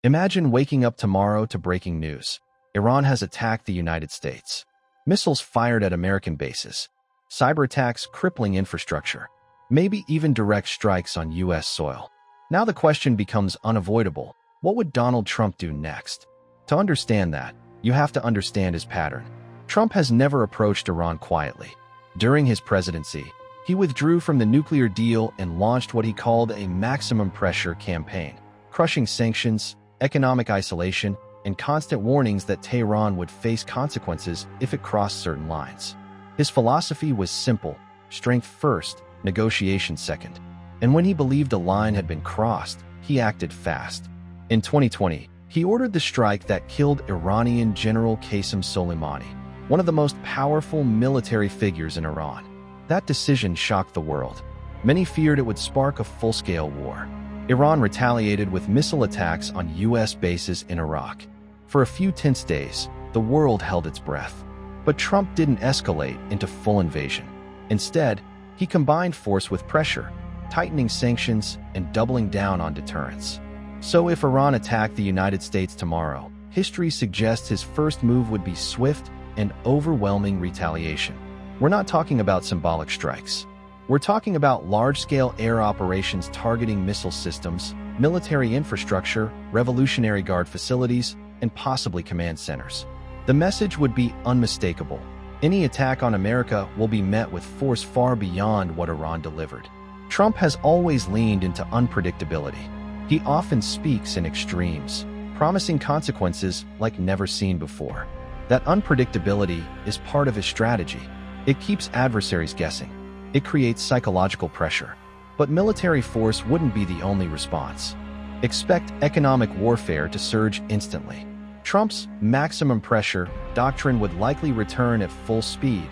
Imagine waking up tomorrow to breaking news. Iran has attacked the United States. Missiles fired at American bases. Cyber attacks crippling infrastructure. Maybe even direct strikes on U.S. soil. Now the question becomes unavoidable. What would Donald Trump do next? To understand that, you have to understand his pattern. Trump has never approached Iran quietly. During his presidency, he withdrew from the nuclear deal and launched what he called a maximum pressure campaign, crushing sanctions, economic isolation, and constant warnings that Tehran would face consequences if it crossed certain lines. His philosophy was simple: strength first, negotiation second. And when he believed a line had been crossed, he acted fast. In 2020, he ordered the strike that killed Iranian General Qasem Soleimani, one of the most powerful military figures in Iran. That decision shocked the world. Many feared it would spark a full-scale war. Iran retaliated with missile attacks on U.S. bases in Iraq. For a few tense days, the world held its breath. But Trump didn't escalate into full invasion. Instead, he combined force with pressure, tightening sanctions and doubling down on deterrence. So if Iran attacked the United States tomorrow, history suggests his first move would be swift and overwhelming retaliation. We're not talking about symbolic strikes. We're talking about large-scale air operations targeting missile systems, military infrastructure, Revolutionary Guard facilities, and possibly command centers. The message would be unmistakable. Any attack on America will be met with force far beyond what Iran delivered. Trump has always leaned into unpredictability. He often speaks in extremes, promising consequences like never seen before. That unpredictability is part of his strategy. It keeps adversaries guessing. It creates psychological pressure. But military force wouldn't be the only response. Expect economic warfare to surge instantly. Trump's maximum pressure doctrine would likely return at full speed.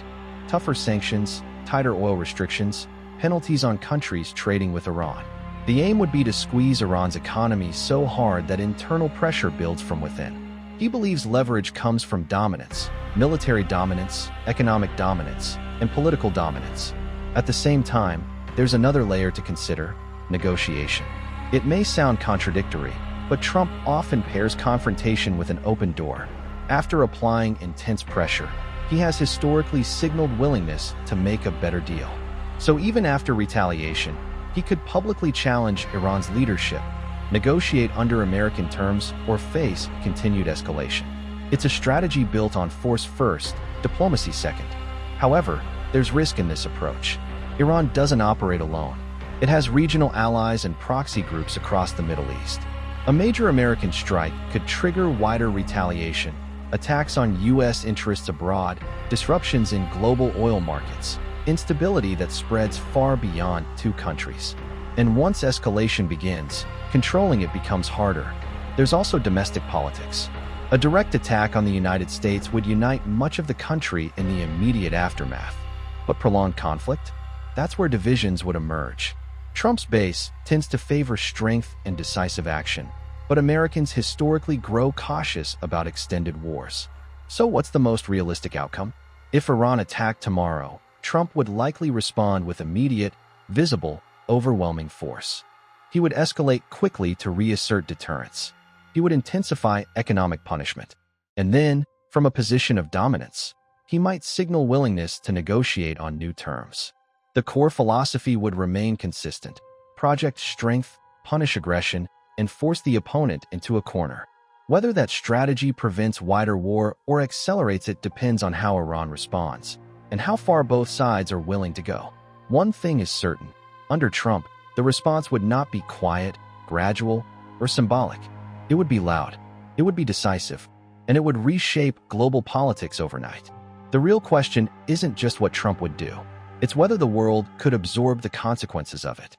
Tougher sanctions, tighter oil restrictions, penalties on countries trading with Iran. The aim would be to squeeze Iran's economy so hard that internal pressure builds from within. He believes leverage comes from dominance, military dominance, economic dominance, and political dominance. At the same time, there's another layer to consider: negotiation. It may sound contradictory, but Trump often pairs confrontation with an open door. After applying intense pressure, he has historically signaled willingness to make a better deal. So even after retaliation, he could publicly challenge Iran's leadership, negotiate under American terms, or face continued escalation. It's a strategy built on force first, diplomacy second. However, there's risk in this approach. Iran doesn't operate alone. It has regional allies and proxy groups across the Middle East. A major American strike could trigger wider retaliation, attacks on U.S. interests abroad, disruptions in global oil markets, instability that spreads far beyond two countries. And once escalation begins, controlling it becomes harder. There's also domestic politics. A direct attack on the United States would unite much of the country in the immediate aftermath. But prolonged conflict? That's where divisions would emerge. Trump's base tends to favor strength and decisive action, but Americans historically grow cautious about extended wars. So what's the most realistic outcome? If Iran attacked tomorrow, Trump would likely respond with immediate, visible, overwhelming force. He would escalate quickly to reassert deterrence. He would intensify economic punishment. And then, from a position of dominance, he might signal willingness to negotiate on new terms. The core philosophy would remain consistent: project strength, punish aggression, and force the opponent into a corner. Whether that strategy prevents wider war or accelerates it depends on how Iran responds, and how far both sides are willing to go. One thing is certain: under Trump, the response would not be quiet, gradual, or symbolic. It would be loud, it would be decisive, and it would reshape global politics overnight. The real question isn't just what Trump would do. It's whether the world could absorb the consequences of it.